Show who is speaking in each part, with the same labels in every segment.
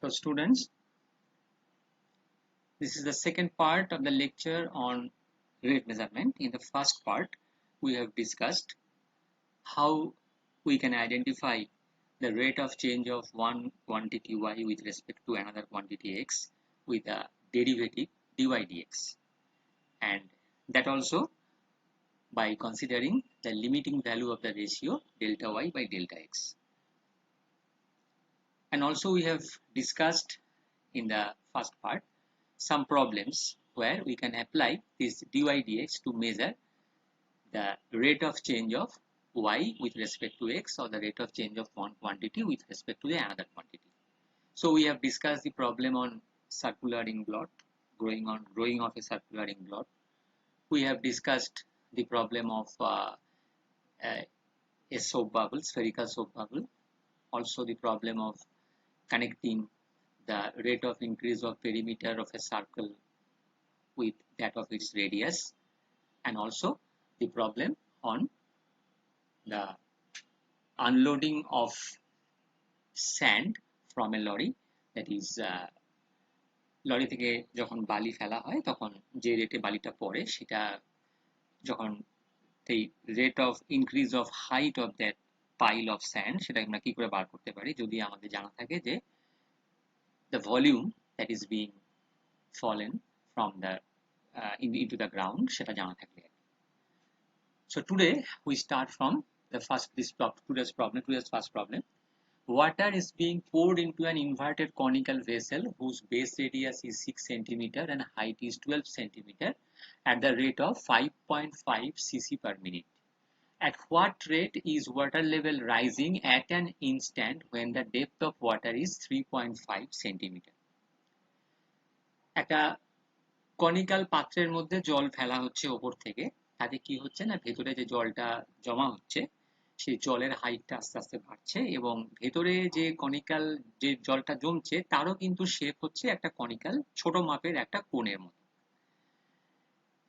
Speaker 1: So students, this is the second part of the lecture on rate measurement. In the first part, we have discussed how we can identify the rate of change of one quantity y with respect to another quantity x with a derivative dy dx, and that also by considering the limiting value of the ratio delta y by delta x. And also we have discussed in the first part some problems where we can apply this dy dx to measure the rate of change of y with respect to x, or the rate of change of one quantity with respect to the another quantity. So we have discussed the problem on circular ring blot, growing of a circular ring blot. We have discussed the problem of a soap bubble, spherical soap bubble. Also the problem of connecting the rate of increase of perimeter of a circle with that of its radius, and also the problem on the unloading of sand from a lorry, that is lorry থেকে যখন বালি ফেলা হয় তখন যে রেটে বালিটা পড়ে সেটা যখন এই rate of increase of height of that pile of sand সেটা আমরা কি করে বার করতে পারি যদি আমাদের জানা থাকে যে the volume that is being fallen from the into the ground সেটা জানা থাকলে। So today we start from the today's first problem. Water is being poured into an inverted conical vessel whose base radius is 6 cm and height is 12 cm at the rate of 5.5 cc per minute. At what rate is water level rising at an instant when the depth of water is 3.5 cm? একটা conical পাত্রের মধ্যে জল ফেলা হচ্ছে উপর থেকে, তাতে কি হচ্ছে না ভেতরে যে জলটা জমা হচ্ছে সেই জলের হাইটটা আস্তে আস্তে বাড়ছে, এবং ভেতরে যে কনিক্যাল যে জলটা জমছে তারও কিন্তু শেপ হচ্ছে একটা কনিক্যাল ছোট মাপের একটা কোণের মতো।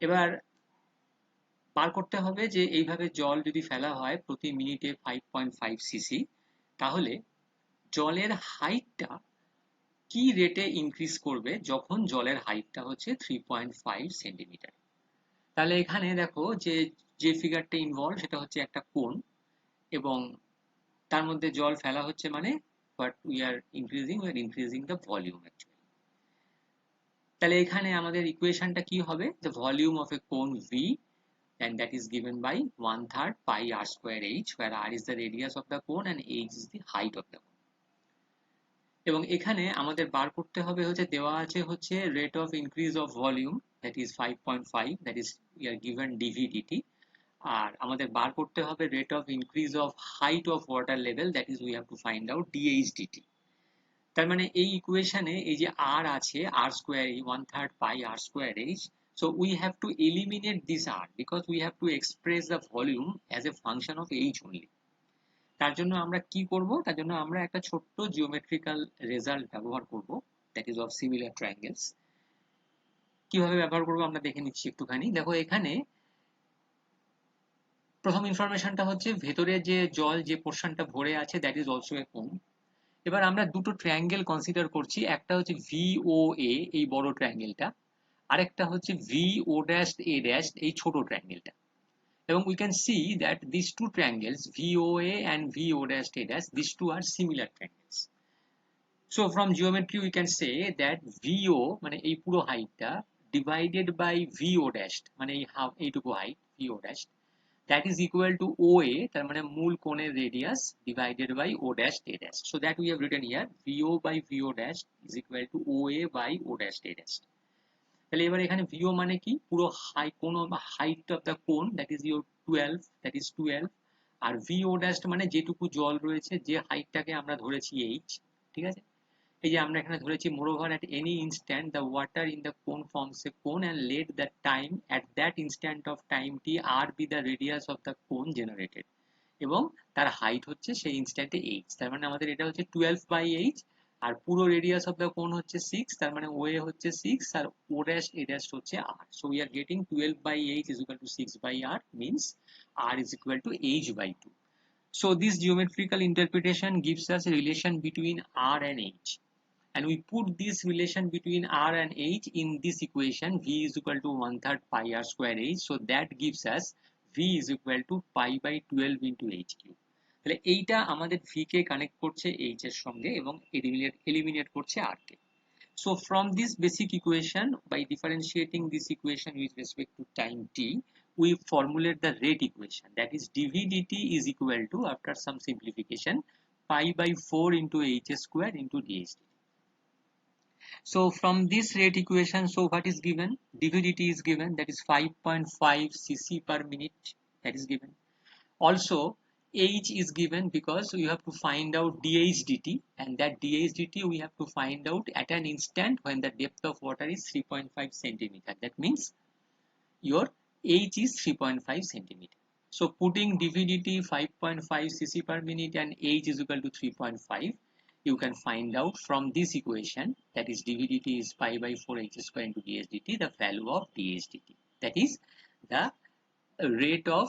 Speaker 1: এবার বার করতে হবে যে এইভাবে জল যদি ফেলা হয় প্রতি মিনিটে 5.5 সিসি, তাহলে জলের হাইটটা কি রেটে ইনক্রিজ করবে যখন জলের হাইটটা হচ্ছে 3.5 সেন্টিমিটার। তাহলে এখানে দেখো যে ফিগারটা ইনভলভ সেটা হচ্ছে একটা কোণ, এবং তার মধ্যে জল ফেলা হচ্ছে মানে what we are increasing the volume actually. তাহলে এখানে আমাদের ইকুয়েশনটা কি হবে, the volume of a cone V, and that is given by 1/3 pi r square h, where r is the radius of the cone and h is the height of the cone. এবং এখানে আমাদের বার করতে হবে হচ্ছে দেওয়া আছে হচ্ছে rate of increase of volume, that is 5.5, that is we are given dv dt, আর আমাদের বার করতে হবে rate of increase of height of water level, that is we have to find out dh dt. তার মানে এই ইকুয়েশনে এই যে r আছে r square 1/3 pi r square h, so we have to eliminate this r because we have to express the volume as a function of h only. তার জন্য আমরা কি করব, তার জন্য আমরা একটা ছোট্ট জিওমেট্রিক্যাল রেজাল্ট ব্যবহার করব, that is of similar triangles. কিভাবে ব্যবহার করব আমরা দেখে নিচ্ছি একটুখানি। দেখো এখানে প্রথম ইনফরমেশনটা হচ্ছে ভেতরে যে জল যে পোরশনটা ভরে আছে that is also a cone. এবার আমরা দুটো ট্রায়াঙ্গেল কনসিডার করছি, একটা হচ্ছে VOA এই বড় ট্রায়াঙ্গেলটা, আরেকটা হচ্ছে VO'(A' এই ছোট ট্রায়াঙ্গেলটা, এবং we can see that these two triangles VOA and VO'(A') these two are similar triangles. So from geometry we can say that VO মানে এই পুরো হাইটটা divided by VO' মানে এই হাফ এইটুকু height VO', that is equal to OA, তার মানে মূল কোণের radius divided by O'(A'). So that we have written here VO by VO' is equal to OA by O'(A'). তাহলে এবার এখানে VO মানে কি পুরো কোণ বা হাইট অফ দা কোণ, that is your 12, R VO' মানে যেটুকু জল রয়েছে যে হাইটটাকে আমরা ধরেছি h, ঠিক আছে। এই যে আমরা এখানে ধরেছি moreover at any instant the water in the cone forms a cone and let the time at that instant of time t r be the radius of the cone generated, এবং তার height হচ্ছে সেই ইনস্ট্যান্টে h, তার মানে আমাদের এটা হচ্ছে 12/h, আর পুরো রেডিয়াস অফ দা কোন হচ্ছে 6, তার মানে OA হচ্ছে 6 আর O'(A' হচ্ছে r. So we are getting 12/h is equal to 6/r, means r is equal to h/2. So this geometrical interpretation gives us a relation between r and h, and we put this relation between r and h in this equation, v is equal to 1/3 pi r square h. So that gives us v is equal to pi by 12 into h cube. তাহলে এইটা আমাদের v কে connect করছে h এর সঙ্গে এবং eliminate করছে r K. So from this basic equation, by differentiating this equation with respect to time t, we formulate the rate equation, that is dv dt is equal to, after some simplification, pi by 4 into h square into ds. So from this rate equation, so what is given? dv dt is given, that is 5.5 cc per minute, that is given. Also h is given because you have to find out dh dt, and that dh dt we have to find out at an instant when the depth of water is 3.5 centimeter. That means your h is 3.5 centimeter. So putting dv dt 5.5 cc per minute and h is equal to 3.5, you can find out from this equation, that is dv dt is pi by 4 h square into ds dt, the value of dh dt, that is the rate of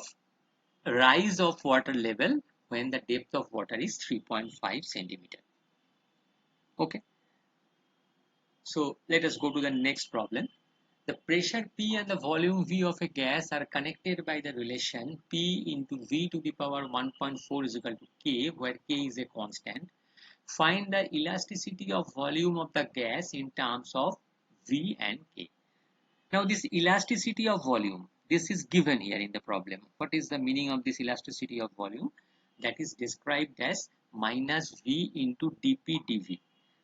Speaker 1: rise of water level when the depth of water is 3.5 centimeter. Okay, so let us go to the next problem. The pressure P and the volume V of a gas are connected by the relation P into V to the power 1.4 is equal to K, where K is a constant. Find the elasticity of volume of the gas in terms of V and K. Now this elasticity of volume, this is given here in the problem. What is the meaning of this elasticity of volume? That is described as minus V into dP dV.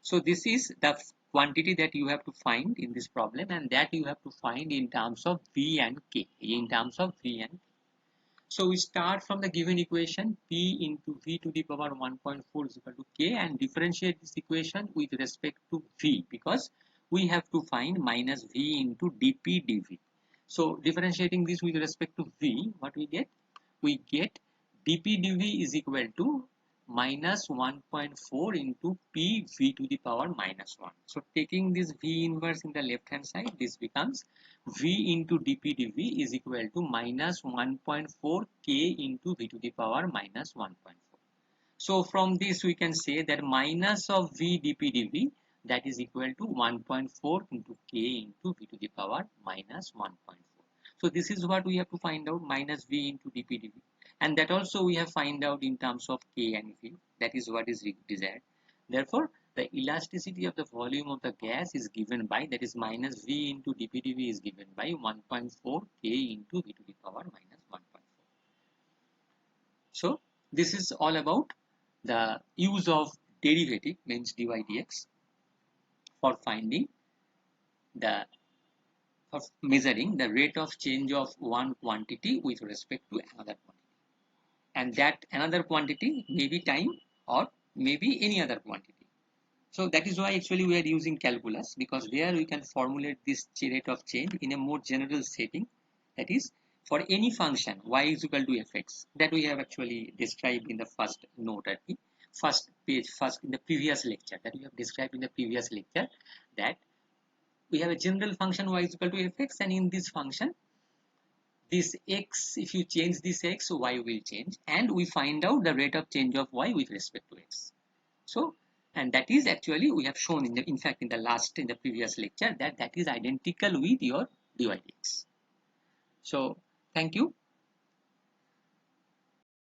Speaker 1: So this is the quantity that you have to find in this problem, and that you have to find in terms of V and K, in terms of V and K. So we start from the given equation P into V to the power 1.4 is equal to K, and differentiate this equation with respect to V, because we have to find minus V into dP dV. So differentiating this with respect to V, what we get? We get dP dV is equal to minus 1.4 into P V to the power minus 1. So taking this V inverse in the left hand side, this becomes V into dP dV is equal to minus 1.4 K into V to the power minus 1.4. So from this we can say that minus of V dP dV, that is equal to 1.4 into K into V to the power minus 1.4. So this is what we have to find out, minus V into dP dV. And that also we have find out in terms of K and V. That is what is desired. Therefore, the elasticity of the volume of the gas is given by, that is minus V into dP dV is given by 1.4 K into V to the power minus 1.4. So this is all about the use of derivative, means dy dx, for finding the, for measuring the rate of change of one quantity with respect to another quantity. And that another quantity may be time or maybe any other quantity. So that is why actually we are using calculus, because there we can formulate this rate of change in a more general setting, that is for any function y is equal to fx, that we have actually described in the first note at the first page, first in the previous lecture, that we have described in the previous lecture, that we have a general function y is equal to fx, and in this function this x, if you change this x, y will change, and we find out the rate of change of y with respect to x. So, and that is actually we have shown in the, in fact in the previous lecture, that is identical with your dy dx. So thank you.